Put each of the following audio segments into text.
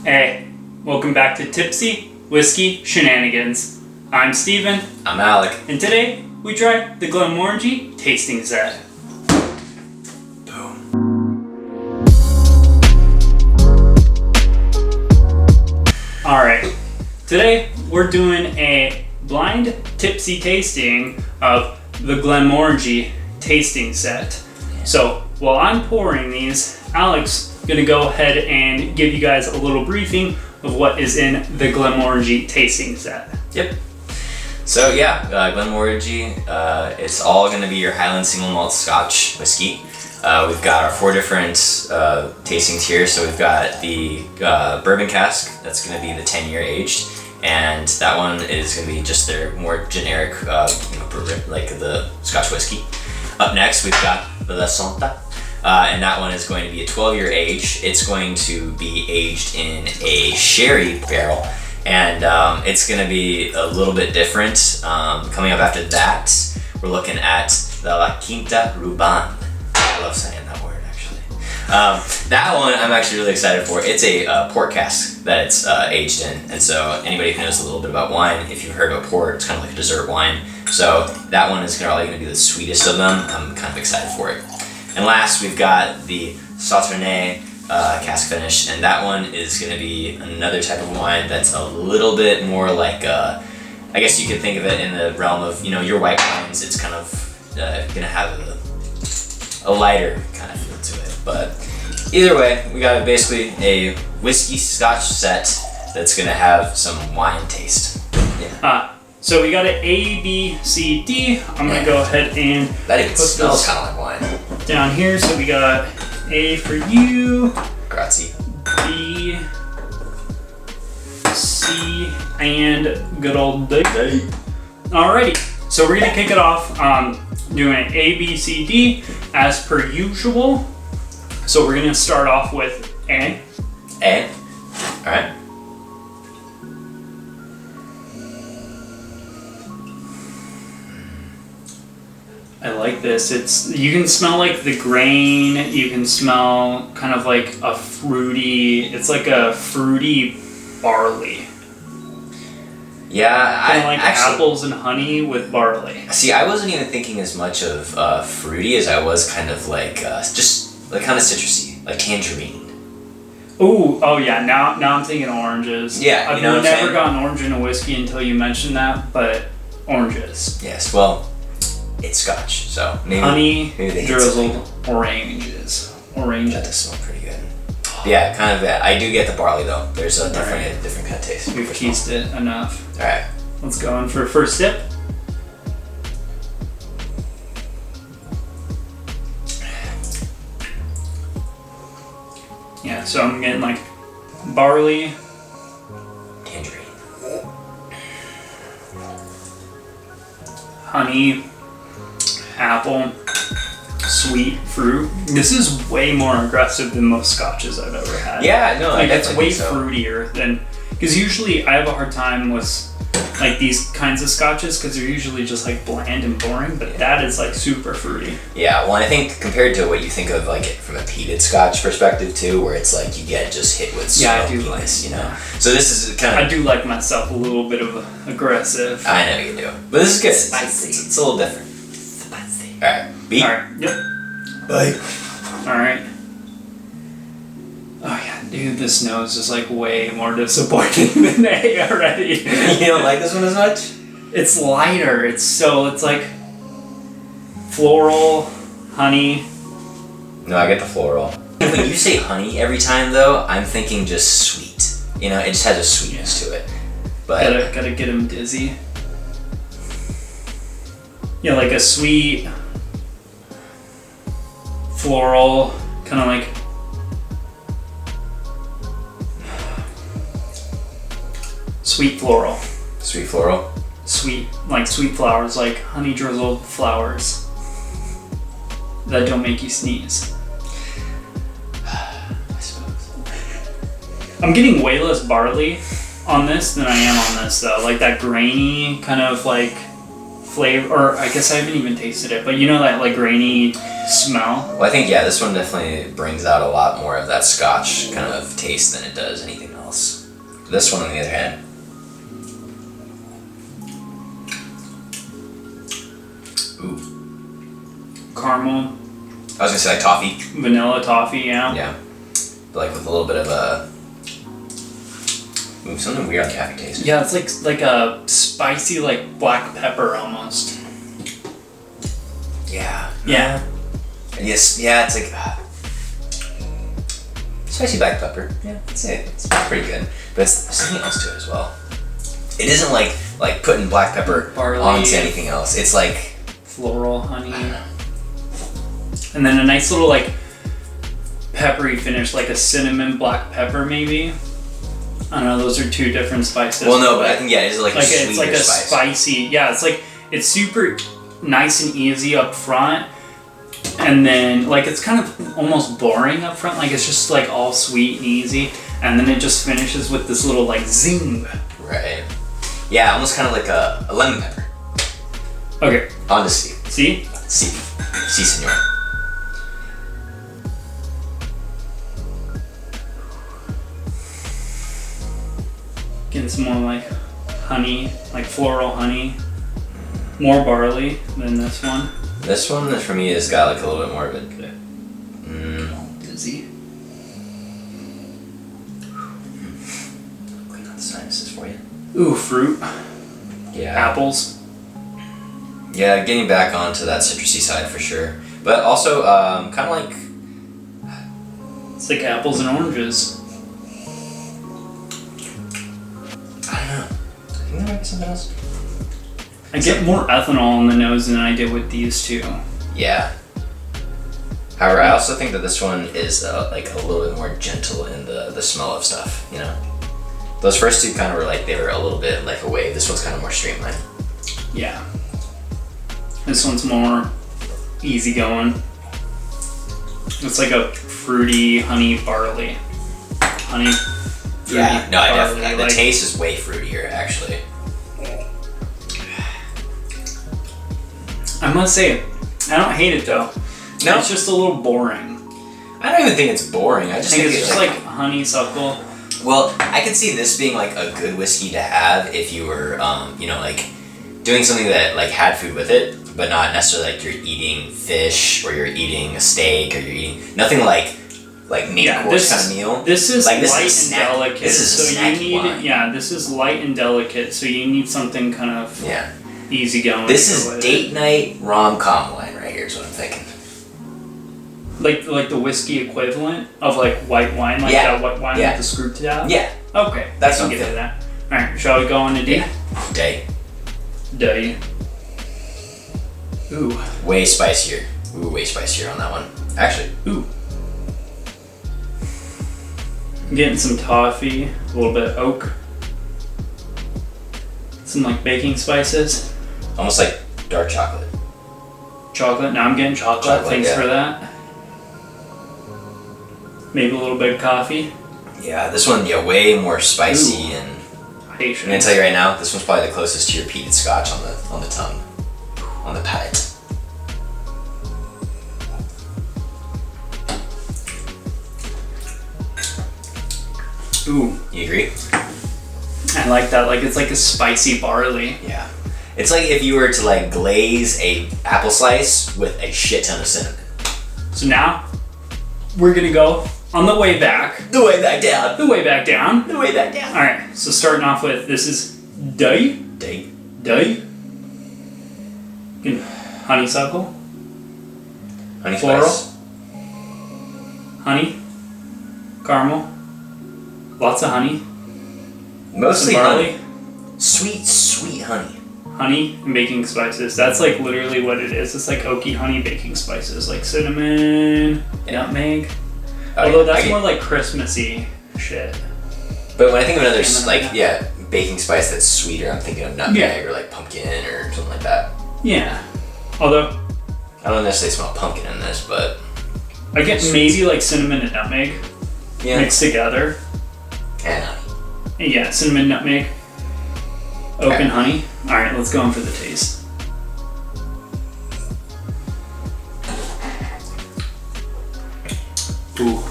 Hey, welcome back to Tipsy Whiskey Shenanigans. I'm Steven. I'm Alec. And today we try the Glenmorangie tasting set. Boom. Alright, today we're doing a blind tipsy tasting of the Glenmorangie tasting set. So while I'm pouring these, Alec's gonna go ahead and give you guys a little briefing of what is in the Glenmorangie tasting set. Yep. So Glenmorangie, it's all going to be your Highland single malt Scotch whiskey. We've got our 4 different tastings here. So we've got the bourbon cask, that's going to be the 10-year aged, and that one is going to be just their more generic, bourbon, like the Scotch whiskey. Up next, we've got the La Santa. And that one is going to be a 12-year age. It's going to be aged in a sherry barrel, and it's going to be a little bit different. Coming up after that, we're looking at the La Quinta Ruban. I love saying that word, actually. That one I'm actually really excited for. It's a port cask that it's aged in, and so anybody who knows a little bit about wine, if you've heard about port, it's kind of like a dessert wine. So that one is probably going to be the sweetest of them. I'm kind of excited for it. And last, we've got the Sauternes cask finish, and that one is going to be another type of wine that's a little bit more like, I guess you could think of it in the realm of, your white wines. It's kind of going to have a lighter kind of feel to it. But either way, we got basically a whiskey Scotch set that's going to have some wine taste. Yeah. So we got an A, B, C, D. I'm going to go ahead and that even smells kind of like wine. Down here, so we got A for you. Grazie. B, C, and good old D. Alrighty, so we're going to kick it off doing A, B, C, D as per usual. So we're going to start off with A. A. Alright. I like this. You can smell like the grain. You can smell kind of like a fruity. It's like a fruity barley. Yeah, kind of like actually, apples and honey with barley. See, I wasn't even thinking as much of fruity as I was kind of like just like kind of citrusy, like tangerine. Oh yeah. Now I'm thinking oranges. Yeah, I've never gotten orange in a whiskey until you mentioned that, but oranges. Yes. Well. It's Scotch, so maybe drizzled oranges. That does smell pretty good. But yeah, kind of. I do get the barley though. There's a different kind of taste. We've teased it enough. All right, let's go in for first sip. Yeah, so I'm getting like barley, tangerine, honey. Apple, sweet fruit. This is way more aggressive than most scotches I've ever had. Yeah, no, like it's way fruitier than, because usually I have a hard time with like these kinds of scotches because they're usually just like bland and boring, but that is like super fruity. Yeah, well, I think compared to what you think of like from a peated Scotch perspective too, where it's like you get just hit with smokiness, So this is kind of. I do like myself a little bit of aggressive. I know you do, but this is good. Spicy. It's a little different. All right, B. All right. Yep. Bye. All right. Oh yeah, dude, this nose is like way more disappointing than A already. You don't like this one as much? It's lighter. It's like floral, honey. No, I get the floral. When you say honey every time though, I'm thinking just sweet. It just has a sweetness to it. But gotta get him dizzy. Yeah, like a sweet floral, kind of like sweet floral. Sweet floral? Sweet, like sweet flowers, like honey drizzled flowers that don't make you sneeze. I suppose. I'm getting way less barley on this than I am on this though. Like that grainy kind of like flavor, or I guess I haven't even tasted it, but that like grainy smell. Well, I think this one definitely brings out a lot more of that Scotch kind of taste than it does anything else. else. This one, on the other hand, ooh, Caramel, I was gonna say like toffee. vanilla toffee, yeah. Yeah, but like with a little bit of a something weird on the aftertaste. Yeah, it's like a spicy like black pepper almost. Yeah. Yeah. Yes. Yeah, it's like spicy black pepper. Yeah, that's it. It's pretty good, but there's something else to it as well. It isn't like putting black pepper Barley. onto anything else. It's like Floral honey. And then a nice little like peppery finish, like a cinnamon black pepper maybe. I don't know, those are two different spices. Well, no, but I think, yeah, it's like a sweeter it's like a spice. spicy, yeah, it's super nice and easy up front. And then, like, it's kind of almost boring up front. Like, it's just, like, all sweet and easy. And then it just finishes with this little, like, zing. Right. Yeah, almost kind of like a lemon pepper. Okay. On to C. See? C. C, senor. Getting some more, like, honey, like floral honey. More barley than this one. This one, for me, has got, like, a little bit more of it. Dizzy. Clean out the sinuses for you. Ooh, fruit. Yeah. Apples. Yeah, getting back onto that citrusy side for sure. But also, kind of like... It's like apples and oranges. I don't know. I think there might be something else. I get more ethanol in the nose than I did with these two. Yeah. However, I also think that this one is like a little bit more gentle in the smell of stuff, you know? Those first two kind of were like, they were a little bit like a wave. This one's kind of more streamlined. Yeah. This one's more easygoing. It's like a fruity honey barley. Honey. Fruity Yeah, no, I barley, definitely. The taste is way fruitier, actually. I must say, I don't hate it though. No. It's just a little boring. I don't even think it's boring. I just think it's just like honeysuckle. Well, I could see this being like a good whiskey to have if you were, you know, like doing something that like had food with it, but not necessarily like you're eating fish or you're eating a steak or you're eating nothing like main course kind of meal. This is like, light and delicate. This is a so snacky you need wine. Yeah, this is light and delicate. So you need something kind of easygoing. This is date night rom-com wine right here is what I'm thinking. Like the whiskey equivalent of like white wine, like that white wine with the screw top? Yeah. Okay. That's I can get to that. Alright, shall we go on to D? Yeah. Day. Day. Ooh. Way spicier. Ooh, way spicier on that one. Actually. Ooh. I'm getting some toffee, a little bit of oak. Some like baking spices. Almost like dark chocolate. Chocolate. Now I'm getting chocolate. Thanks for that. Maybe a little bit of coffee. Yeah, this one, way more spicy and. Patience. I'm gonna tell you right now, this one's probably the closest to your peated scotch on the tongue, on the palate. Ooh. You agree? I like that. Like it's like a spicy barley. Yeah. It's like if you were to like glaze a apple slice with a shit ton of cinnamon. So now we're gonna go on the way back. The way back down. The way back down. The way back down. All right. So starting off with this is day. Day. Day. Honeysuckle. Honey Floral. spice. Honey. Caramel. Lots of honey. Mostly Some barley. honey. Sweet, sweet honey. Honey and baking spices. That's like literally what it is. It's like oaky honey baking spices, like cinnamon, nutmeg. Although that's more like Christmassy shit. But when I think of another baking spice that's sweeter, I'm thinking of nutmeg or like pumpkin or something like that. Yeah. Although I don't necessarily smell pumpkin in this, but I get maybe like cinnamon and nutmeg mixed together. And honey. Yeah, cinnamon, nutmeg, oak, and honey. All right, let's go in for the taste. Ooh,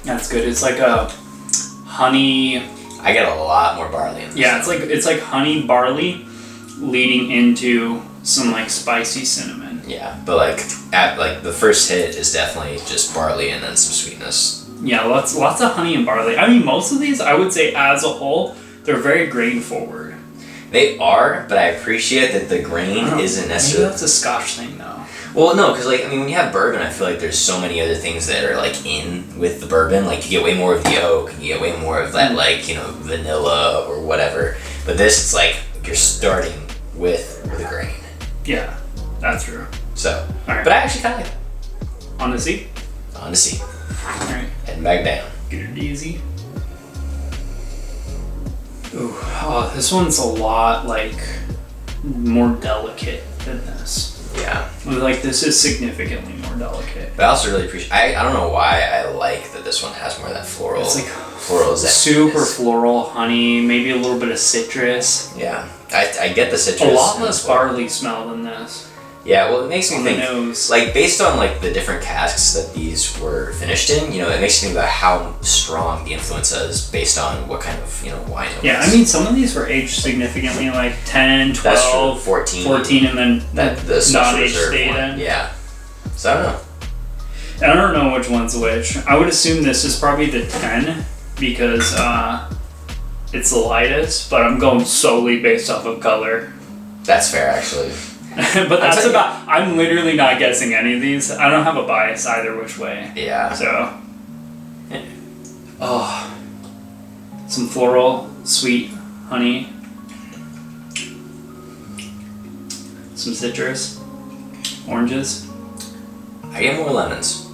that's good. It's like a honey. I get a lot more barley in this. Yeah, it's like honey barley leading into some like spicy cinnamon. Yeah, but like at like the first hit is definitely just barley and then some sweetness. Yeah, lots of honey and barley. I mean, most of these, I would say as a whole, they're very grain forward. They are, but I appreciate that the grain isn't necessarily. Maybe that's a Scotch thing, though. Well, no, because like I mean, when you have bourbon, I feel like there's so many other things that are like in with the bourbon. Like you get way more of the oak, and you get way more of that like vanilla or whatever. But this, it's like you're starting with the grain. Yeah, that's true. So, all right. But I actually kind of like it. On the sea. On the sea. All right. Heading back down. Get it easy. Ooh, oh, this one's a lot like more delicate than this. Yeah. Like this is significantly more delicate. But I also really appreciate. I don't know why I like that this one has more of that floral. It's like floral super floral, honey, maybe a little bit of citrus. Yeah, I get the citrus. A lot less barley smell than this. Yeah, well, it makes me on think, the nose. like, based on, like, the different casks that these were finished in, it makes me think about how strong the influence is based on what kind of, wine it was. Yeah, I mean, some of these were aged significantly, like 10, 12, That's true. 14, and then the non-aged reserve stayed one. in. Yeah. So, I don't know. I don't know which one's which. I would assume this is probably the 10, because it's the lightest, but I'm going solely based off of color. That's fair, actually. But that's about. I'm literally not guessing any of these. I don't have a bias either which way. Yeah. So. Oh. Some floral, sweet, honey. Some citrus. Oranges. I get more lemons.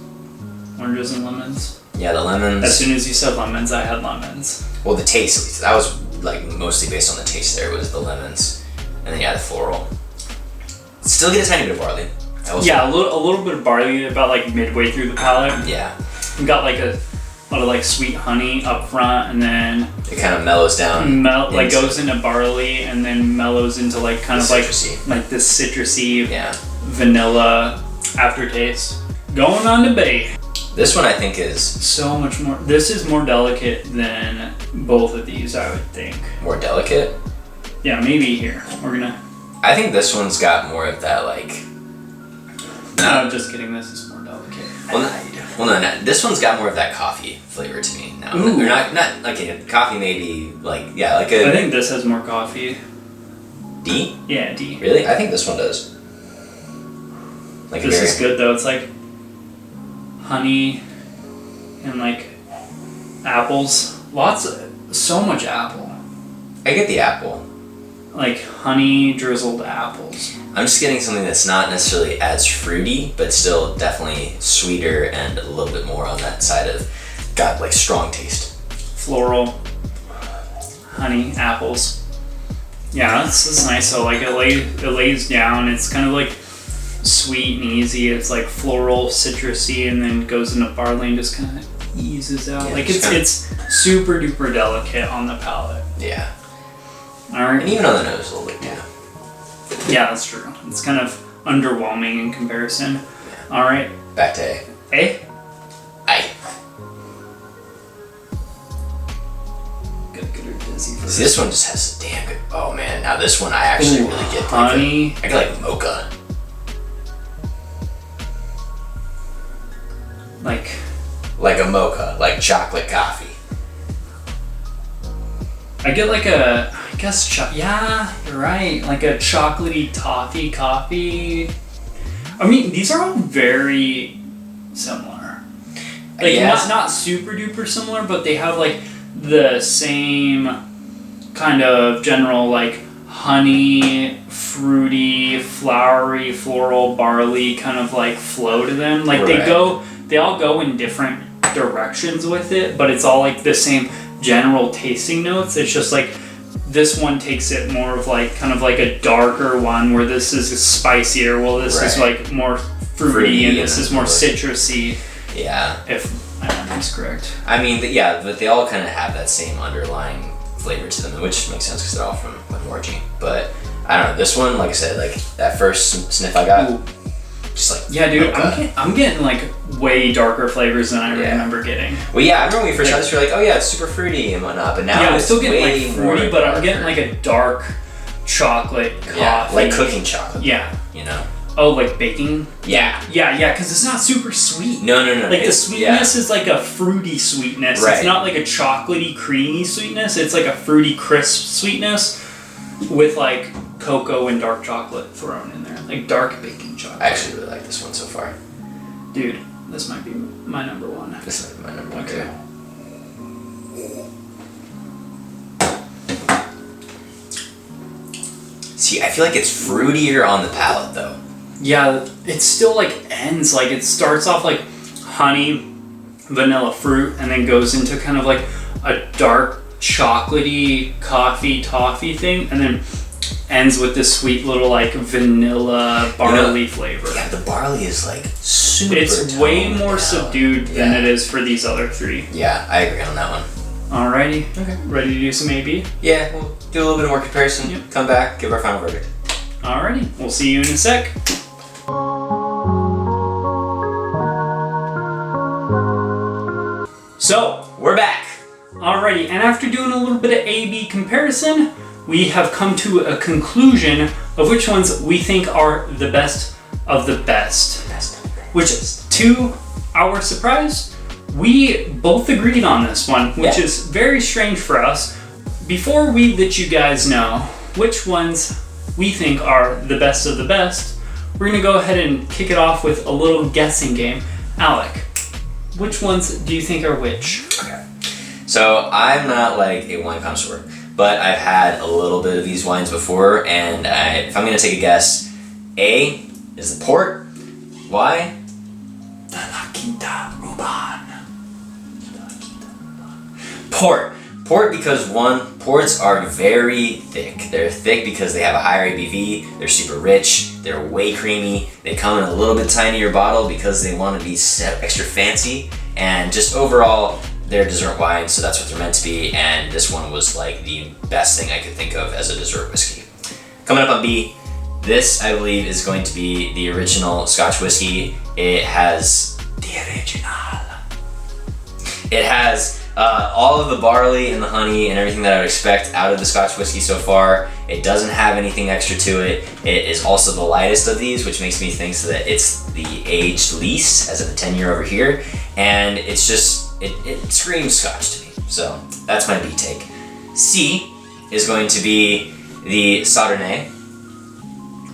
Oranges and lemons. Yeah, the lemons. As soon as you said lemons, I had lemons. Well, the taste, at least. That was, like, mostly based on the taste there, was the lemons. And then, the floral. Still get a tiny bit of barley. Yeah, a little bit of barley about like midway through the palate. Yeah. We got like a lot of like sweet honey up front, and then it kind of mellows down. Like goes into barley, and then mellows into like kind of citrusy. like this citrusy vanilla aftertaste. Going on to bay. This one I think is so much more. This is more delicate than both of these, I would think. More delicate? Yeah, maybe here. We're gonna. I think this one's got more of that, like... No, just kidding. This is more delicate. Well, no. This one's got more of that coffee flavor to me. No, Ooh. Or not, okay, coffee maybe, like, yeah, like a... I think this has more coffee. D? Yeah, D. Really? I think this one does. Like this is good, though. It's like honey and, like, apples. So much apple. I get the apple. Like honey drizzled apples. I'm just getting something that's not necessarily as fruity, but still definitely sweeter and a little bit more on that side of got like strong taste. Floral, honey, apples. Yeah, that's nice. So like it lays down. It's kind of like sweet and easy. It's like floral, citrusy, and then goes into barley and just kind of eases out. Yeah, like it's super duper delicate on the palate. Yeah. Alright. And even on the nose a little bit, yeah. Yeah, that's true. It's kind of underwhelming in comparison. Yeah. Alright. Back to A. A? Aye. Gotta get her dizzy for this. This one just has a damn good... Oh, man. Now this one I actually really get... Honey. I get like mocha. Like a mocha. Like chocolate coffee. I get like a... I guess... yeah, you're right. Like a chocolatey toffee coffee. I mean, these are all very similar. Like, yes. not super duper similar, but they have like the same kind of general like honey, fruity, flowery, floral, barley kind of like flow to them. Like they all go in different directions with it, but it's all like the same general tasting notes. It's just like this one takes it more of like kind of like a darker one, where this is spicier. Well, this is like more fruity and this is more citrusy. Yeah. If my memory's correct. I mean, but they all kind of have that same underlying flavor to them, which makes sense because they're all from Glenmorangie. But I don't know, this one, like I said, like that first sniff I got, just like yeah, dude, I'm getting like way darker flavors than I remember getting. Well, yeah, I remember when we first had this, we were like, oh yeah, it's super fruity and whatnot, but now I'm it's still getting way like fruity, more but I'm darker. getting like a dark chocolate coffee. Yeah, like cooking chocolate. Yeah. You know? Oh, like baking? Yeah. Yeah, because it's not super sweet. No. Like the sweetness is like a fruity sweetness. Right. It's not like a chocolatey, creamy sweetness. It's like a fruity, crisp sweetness with like cocoa and dark chocolate thrown in there. Like dark baking chocolate. I actually really like this one so far. Dude, this might be my number one. This might be my number one Okay. too. See, I feel like it's fruitier on the palate though. Yeah, it still like ends, like it starts off like honey, vanilla fruit, and then goes into kind of like a dark chocolatey coffee toffee thing, and then ends with this sweet little like vanilla barley flavor. Yeah, the barley is like super It's way toned more down. subdued than it is for these other three. Yeah, I agree on that one. Alrighty. Okay. Ready to do some A/B? Yeah, we'll do a little bit more comparison, Yep. come back, give our final verdict. Alrighty. We'll see you in a sec. So, We're back! alrighty, and after doing a little bit of A/B comparison, we have come to a conclusion of which ones we think are the best of the best. Which, to our surprise, we both agreed on this one, which is very strange for us. Before we let you guys know which ones we think are the best of the best, we're going to go ahead and kick it off with a little guessing game. Alec, which ones do you think are which? Okay. So I'm not like a wine connoisseur, but I've had a little bit of these wines before, and if I'm gonna take a guess, A is the port. Why? De la Quinta Ruban. Port. Port because one, ports are very thick. They're thick because they have a higher ABV, they're super rich, they're way creamy, they come in a little bit tinier bottle because they want to be extra fancy, and just overall, they're dessert wines, so that's what they're meant to be, and this one was like the best thing I could think of as a dessert whiskey. Coming up on B, this I believe is going to be the original Scotch whiskey. It has the original. It has all of the barley and the honey and everything that I would expect out of the Scotch whiskey so far. It doesn't have anything extra to it. It is also the lightest of these, which makes me think that it's the aged least, as in the 10-year over here. And it's just, it screams Scotch to me. So that's my B take. C is going to be the Sauternay.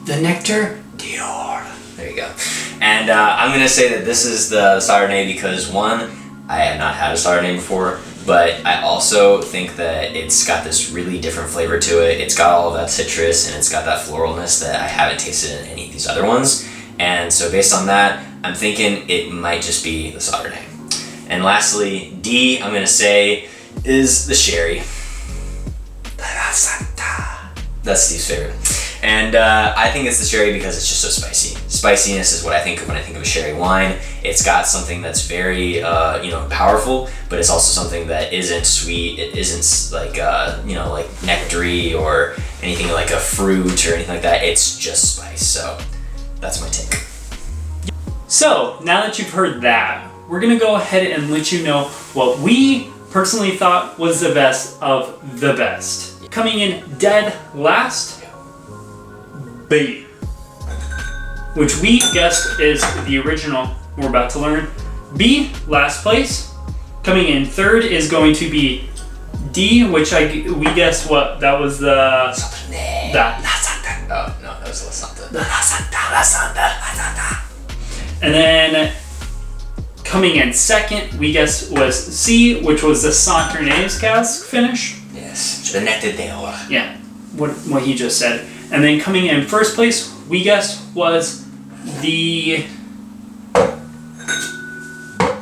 The Nectar d'Or. There you go. And I'm going to say that this is the Sauternay because one, I have not had a Sauternay before, but I also think that it's got this really different flavor to it. It's got all of that citrus and it's got that floralness that I haven't tasted in any of these other ones. And so based on that, I'm thinking it might just be the Sauternay. And lastly, D, I'm going to say, is the sherry. That's Steve's favorite. And I think it's the sherry because it's just so spicy. Spiciness is what I think of when I think of a sherry wine. It's got something that's very, powerful, but it's also something that isn't sweet. It isn't like, like nectary or anything like a fruit or anything like that. It's just spice. So that's my take. So, now that you've heard that, we're going to go ahead and let you know what we personally thought was the best of the best. Coming in dead last, B, which we guessed is the original we're about to learn. B, last place. Coming in third is going to be D, which we guessed what that was the La Santa. Oh no, that was La Santa. La Santa. And then coming in second, we guessed was C, which was the Sauternay's cask finish. Yes, the Nectar d'Or. Yeah, what he just said. And then coming in first place, we guessed was the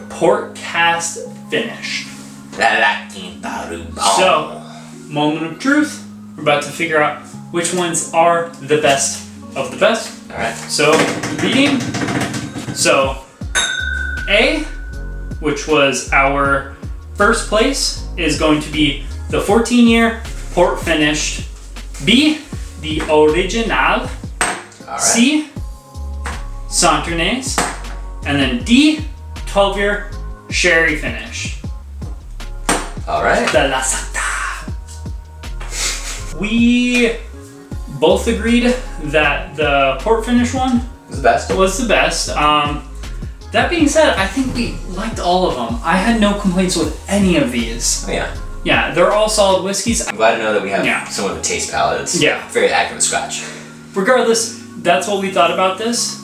port cast finish. La Quinta Ruban. So, moment of truth. We're about to figure out which ones are the best of the best. All right. So, reading. So, A, which was our first place, is going to be the 14-year port finished. B, the original. All right. C, Sauternay's. And then D, 12-year sherry finish. All right. De la Santa. We both agreed that the port finish one It's the best. was the best. That being said, I think we liked all of them. I had no complaints with any of these. Oh, yeah. Yeah, they're all solid whiskeys. I'm glad to know that we have Yeah. somewhat of a taste palette that's Yeah. very accurate Scotch. Regardless, that's what we thought about this.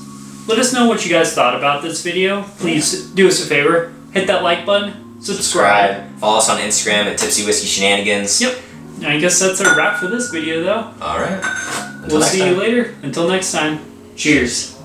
Let us know what you guys thought about this video. Please do us a favor. Hit that like button. Subscribe. Follow us on Instagram at Tipsy Whiskey Shenanigans. Yep. I guess that's a wrap for this video, though. All right. Until We'll next see time. you later. Until next time. Cheers.